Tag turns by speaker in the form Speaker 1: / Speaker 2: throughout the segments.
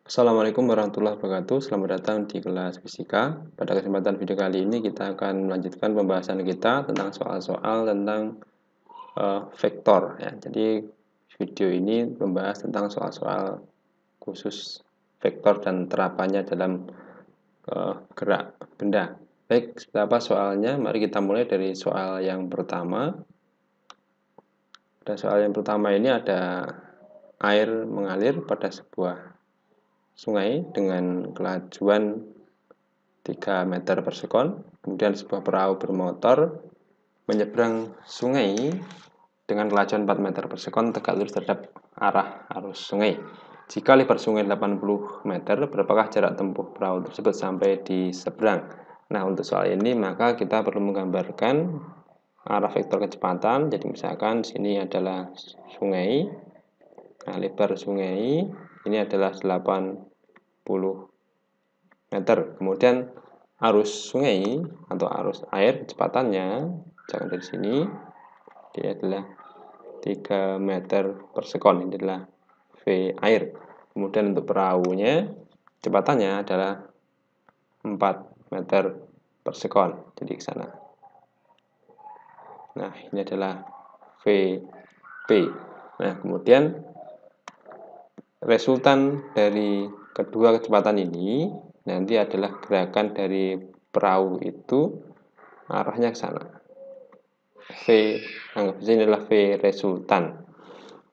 Speaker 1: Assalamualaikum warahmatullahi wabarakatuh. Selamat datang di kelas fisika. Pada kesempatan video kali ini kita akan melanjutkan pembahasan kita tentang soal-soal tentang vektor ya. Jadi video ini membahas tentang soal-soal khusus vektor dan terapannya dalam gerak benda. Baik, seperti apa soalnya? Mari kita mulai dari soal yang pertama. Pada soal yang pertama ini ada air mengalir pada sebuah sungai dengan kelajuan 3 meter per sekon. Kemudian sebuah perahu bermotor menyeberang sungai dengan kelajuan 4 meter per sekon tegak lurus terhadap arah arus sungai. Jika lebar sungai 80 meter, berapakah jarak tempuh perahu tersebut sampai di seberang? Nah, untuk soal ini maka kita perlu menggambarkan arah vektor kecepatan. Jadi misalkan sini adalah sungai. Nah, lebar sungai ini adalah 80 meter. Kemudian arus sungai atau arus air kecepatannya, jangan dari sini, dia adalah 3 meter per sekon. Ini adalah V air. Kemudian untuk perahunya, kecepatannya adalah 4 meter per sekon. Jadi ke sana. Nah, ini adalah VP. Nah, kemudian resultan dari kedua kecepatan ini nanti adalah gerakan dari perahu itu arahnya ke sana. V, anggap saja ini adalah V resultan.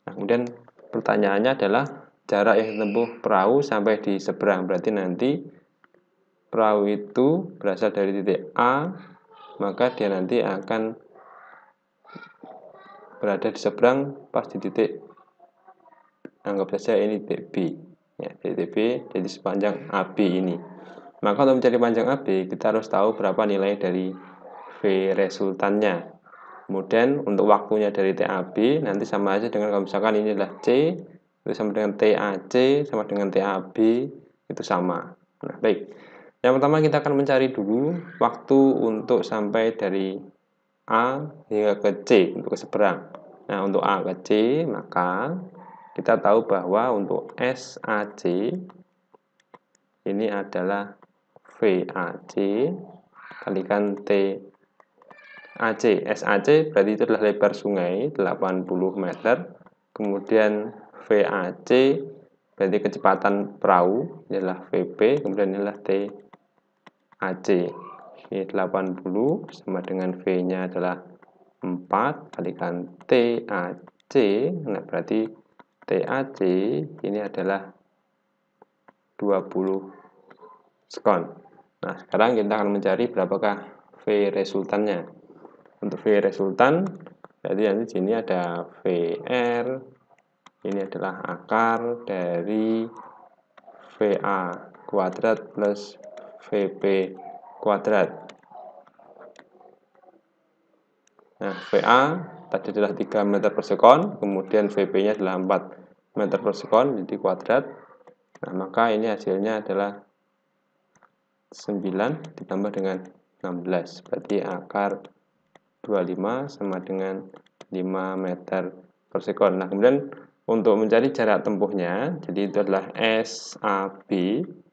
Speaker 1: Nah, kemudian pertanyaannya adalah jarak yang ditempuh perahu sampai di seberang. Berarti nanti perahu itu berasal dari titik A, maka dia nanti akan berada di seberang pas di titik, anggap saja ini titik B ya, titik B, jadi sepanjang AB ini. Maka untuk mencari panjang AB kita harus tahu berapa nilai dari V resultannya. Kemudian untuk waktunya dari TAB nanti sama aja dengan kalau misalkan ini adalah C, itu sama dengan TAC sama dengan TAB, itu sama. Nah, baik. Yang pertama kita akan mencari dulu waktu untuk sampai dari A hingga ke C untuk ke seberang. Nah, untuk A ke C maka kita tahu bahwa untuk SAC ini adalah VAC kalikan TAC. SAC berarti itu adalah lebar sungai 80 meter. Kemudian VAC berarti kecepatan perahu, ini adalah VP. Kemudian ini adalah TAC. Ini 80 sama dengan V-nya adalah 4 kalikan TAC. Nah, berarti TAC ini adalah 20 sekon. Nah, sekarang kita akan mencari berapakah V resultannya. Untuk V resultan, jadi nanti sini ada VR, ini adalah akar dari VA kuadrat plus VP kuadrat. Nah, VA tadi adalah 3 meter per sekon, kemudian VP-nya adalah 4 meter per sekon, jadi kuadrat. Nah, maka ini hasilnya adalah 9 ditambah dengan 16, berarti akar 25 sama dengan 5 meter per sekon. Nah, kemudian untuk mencari jarak tempuhnya, jadi itu adalah SAB,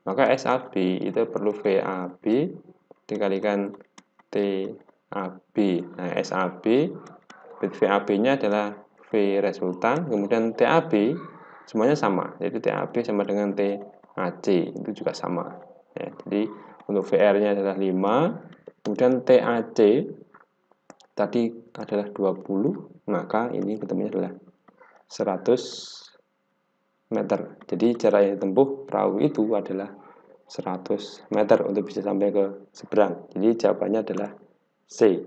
Speaker 1: maka SAB itu perlu VAB dikalikan TAB. Nah, SAB, VAB-nya adalah V resultan, kemudian TAB semuanya sama, jadi TAB sama dengan TAC, itu juga sama. Ya, jadi untuk VR-nya adalah 5, kemudian TAC tadi adalah 20, maka ini ketemunya adalah 100 meter. Jadi jarak yang ditempuh perahu itu adalah 100 meter untuk bisa sampai ke seberang. Jadi jawabannya adalah C.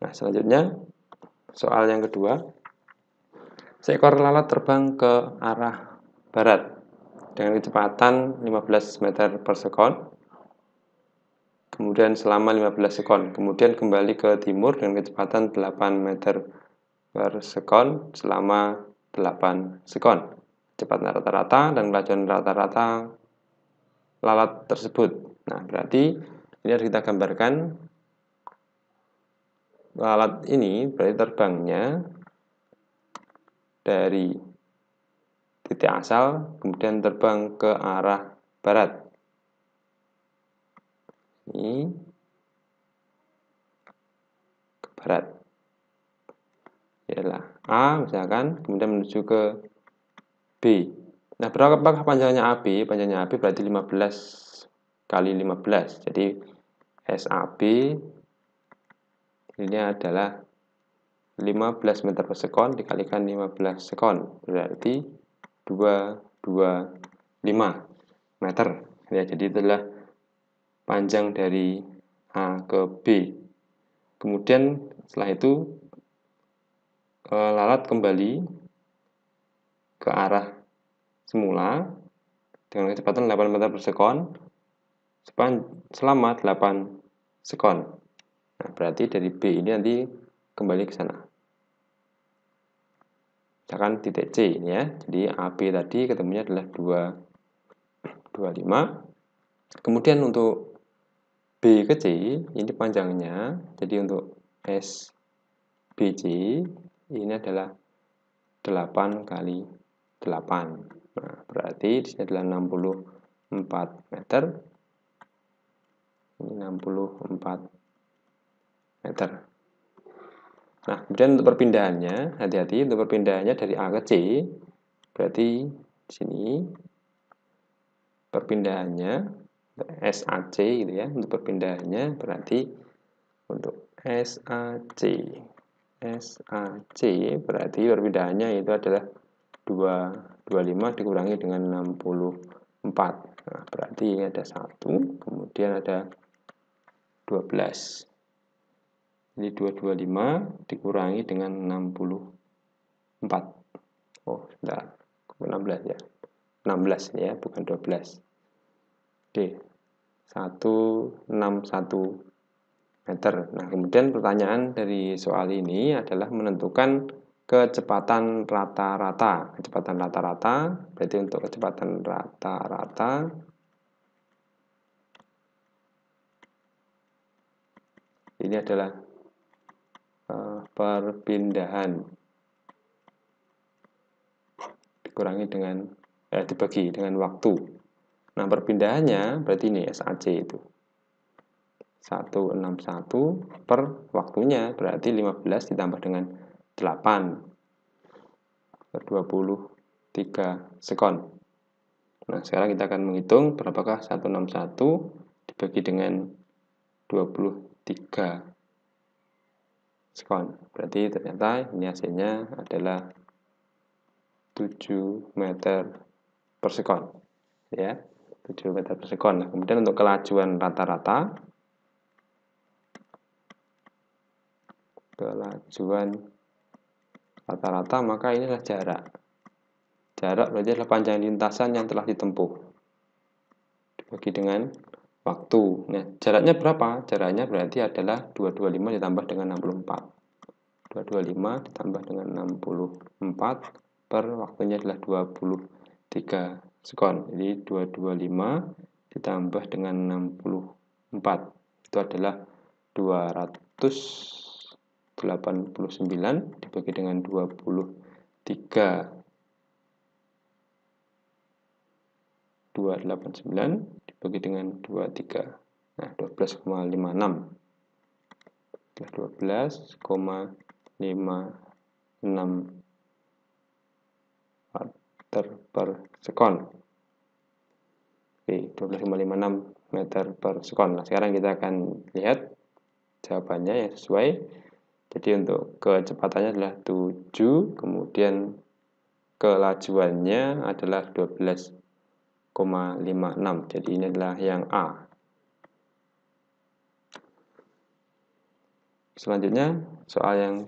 Speaker 1: Nah, selanjutnya soal yang kedua. Seekor lalat terbang ke arah barat dengan kecepatan 15 meter per sekon. Kemudian selama 15 sekon. Kemudian kembali ke timur dengan kecepatan 8 meter per sekon selama 8 sekon. Kecepatan rata-rata dan kelajuan rata-rata lalat tersebut. Nah, berarti ini harus kita gambarkan. Lalat ini berarti terbangnya dari titik asal, kemudian terbang ke arah barat. Ini ke barat. Ialah A misalkan, kemudian menuju ke B. Nah, berapakah panjangnya AB? Panjangnya AB berarti 15 kali 15. Jadi SAB ini adalah 15 meter per sekon dikalikan 15 sekon. Berarti 225 meter. Ya, jadi itulah panjang dari A ke B. Kemudian setelah itu lalat kembali ke arah semula dengan kecepatan 8 meter per sekon selama 8 sekon. Nah, berarti dari B ini nanti kembali ke sana. Misalkan titik C ini ya. Jadi AB tadi ketemunya adalah 225. Kemudian untuk B ke C ini panjangnya. Jadi untuk SBC ini adalah 8 kali 8. Nah, berarti di sini adalah 64 meter. Ini 64 meter. Nah, kemudian untuk perpindahannya, hati-hati untuk perpindahannya dari A ke C. Berarti di sini perpindahannya SAC gitu ya. Untuk perpindahannya berarti untuk SAC berarti perpindahannya itu adalah 225 dikurangi dengan 64. Nah, berarti ini ada 1, kemudian ada 12. Jadi 225 dikurangi dengan 64. Oh, sebentar. 16 ya. 16 ini ya, bukan 12. Oke. 161 meter. Nah, kemudian pertanyaan dari soal ini adalah menentukan kecepatan rata-rata. Kecepatan rata-rata, berarti untuk kecepatan rata-rata ini adalah perpindahan dikurangi dengan dibagi dengan waktu. Nah, perpindahannya berarti ini SAC itu 161 per waktunya berarti 15 ditambah dengan 8 per 23 sekon. Nah, sekarang kita akan menghitung berapakah 161 dibagi dengan 23 sekon. Berarti ternyata ini hasilnya adalah 7 meter per sekon. Ya, 7 meter per sekon. Nah, kemudian untuk kelajuan rata-rata, maka ini adalah jarak. Jarak berarti adalah panjang lintasan yang telah ditempuh dibagi dengan waktu. Nah, jaraknya berapa? Jaraknya berarti adalah 225 ditambah dengan 64. 225 ditambah dengan 64 per waktunya adalah 23 sekon. Jadi 225 ditambah dengan 64 itu adalah 289 dibagi dengan 23. 289 dibagi dengan 23. Nah, 12,56. 12,56 meter per sekon. Oke, 12,56 meter per sekon. Nah, sekarang kita akan lihat jawabannya yang sesuai. Jadi untuk kecepatannya adalah 7, kemudian kelajuannya adalah 12,56. Jadi ini adalah yang A. Selanjutnya, soal yang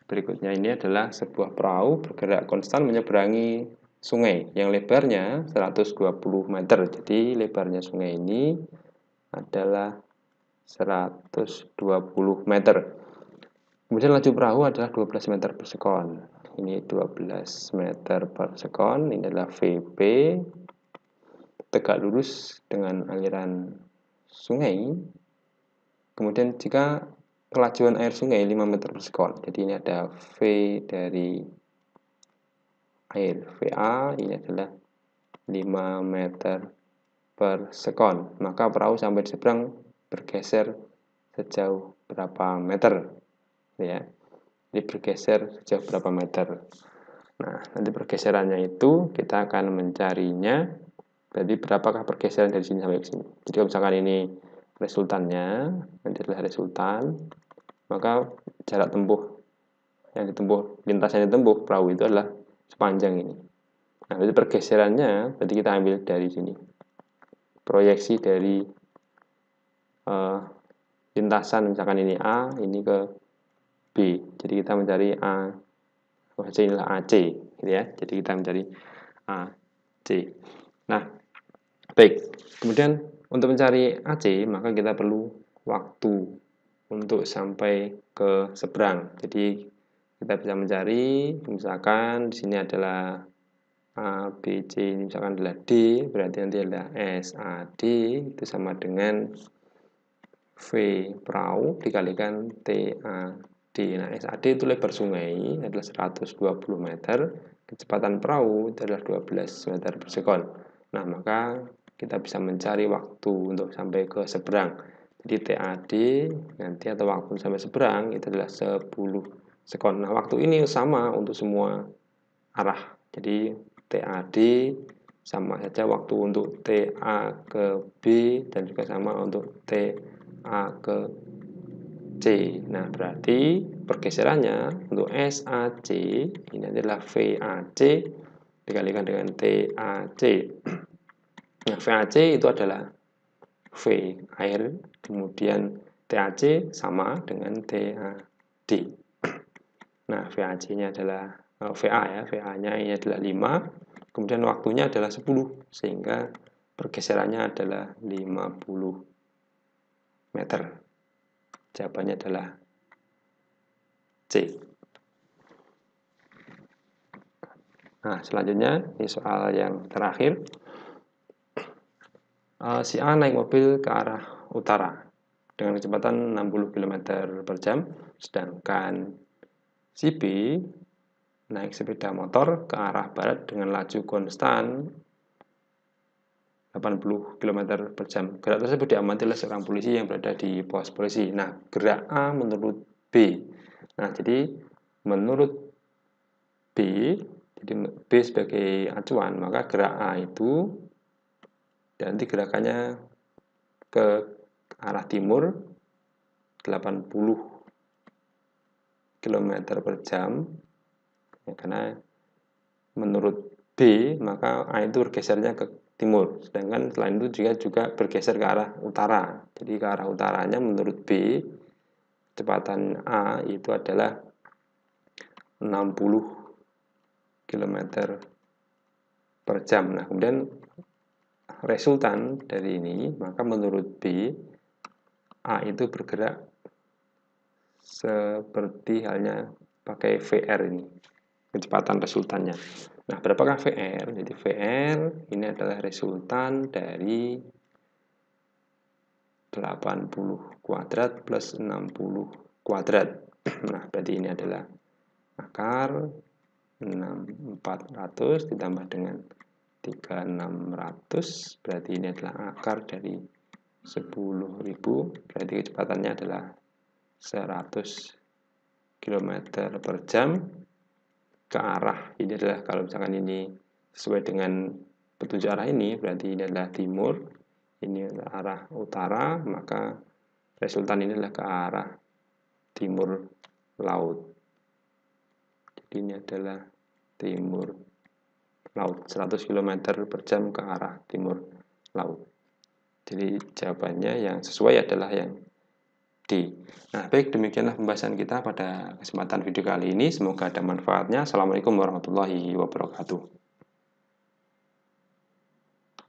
Speaker 1: berikutnya ini adalah sebuah perahu bergerak konstan menyeberangi sungai yang lebarnya 120 meter. Jadi lebarnya sungai ini adalah 120 meter. Kemudian laju perahu adalah 12 meter per sekon. Ini 12 meter per sekon. Ini adalah VP. Tegak lurus dengan aliran sungai. Kemudian jika kelajuan air sungai 5 meter per sekon. Jadi ini ada V dari air. VA ini adalah 5 meter per sekon. Maka perahu sampai di seberang bergeser sejauh berapa meter, ya. Jadi bergeser sejauh berapa meter. Nah, nanti pergeserannya itu kita akan mencarinya. Berarti berapakah pergeseran dari sini sampai ke sini. Jadi kalau misalkan ini resultannya, nanti adalah resultan, maka jarak tempuh yang ditempuh, lintasan yang ditempuh perahu itu adalah sepanjang ini. Nah, berarti pergeserannya berarti kita ambil dari sini. Proyeksi dari lintasan, misalkan ini A, ini ke B. Jadi kita mencari A, inilah AC, gitu ya. Jadi kita mencari AC. Nah, baik. Kemudian untuk mencari AC, maka kita perlu waktu untuk sampai ke seberang. Jadi kita bisa mencari, misalkan di sini adalah A, B, C, ini misalkan adalah D, berarti nanti adalah SAD itu sama dengan V perahu dikalikan TAD. Nah, SAD itu lebar sungai adalah 120 meter, kecepatan perahu itu adalah 12 meter per sekon. Nah, maka kita bisa mencari waktu untuk sampai ke seberang. Jadi TAD nanti atau waktu sampai seberang itu adalah 10 sekon. Nah, waktu ini sama untuk semua arah. Jadi TAD sama saja waktu untuk TA ke B dan juga sama untuk TA ke C. Nah, berarti pergeserannya untuk SAC ini adalah VAC dikalikan dengan TAC. Nah, VAC itu adalah V air, kemudian TAC sama dengan TAD. Nah, VAC-nya adalah VA ya, VA-nya ini adalah 5, kemudian waktunya adalah 10, sehingga pergeserannya adalah 50 meter. Jawabannya adalah C. Nah, selanjutnya ini soal yang terakhir. Si A naik mobil ke arah utara dengan kecepatan 60 km per jam, sedangkan si B naik sepeda motor ke arah barat dengan laju konstan 80 km per jam. Gerak tersebut diamati oleh seorang polisi yang berada di pos polisi. Nah, gerak A menurut B. Nah, jadi menurut B, jadi B sebagai acuan, maka gerak A itu dan nanti gerakannya ke arah timur 80 km per jam, ya, karena menurut B maka A itu bergesernya ke timur, sedangkan selain itu juga bergeser ke arah utara. Jadi ke arah utaranya menurut B kecepatan A itu adalah 60 km per jam. Nah, kemudian resultan dari ini, maka menurut B A itu bergerak seperti halnya pakai VR ini, kecepatan resultannya. Nah, berapakah VR? Jadi VR ini adalah resultan dari 80 kuadrat plus 60 kuadrat. Nah, berarti ini adalah akar 6400 ditambah dengan 3600, berarti ini adalah akar dari 10.000, berarti kecepatannya adalah 100 km per jam ke arah, ini adalah kalau misalkan ini sesuai dengan petunjuk arah ini, berarti ini adalah timur, ini adalah arah utara, maka resultan ini adalah ke arah timur laut. Jadi ini adalah timur laut, 100 km per jam ke arah timur laut. Jadi jawabannya yang sesuai adalah yang D. Nah, baik, demikianlah pembahasan kita pada kesempatan video kali ini. Semoga ada manfaatnya. Assalamualaikum warahmatullahi wabarakatuh.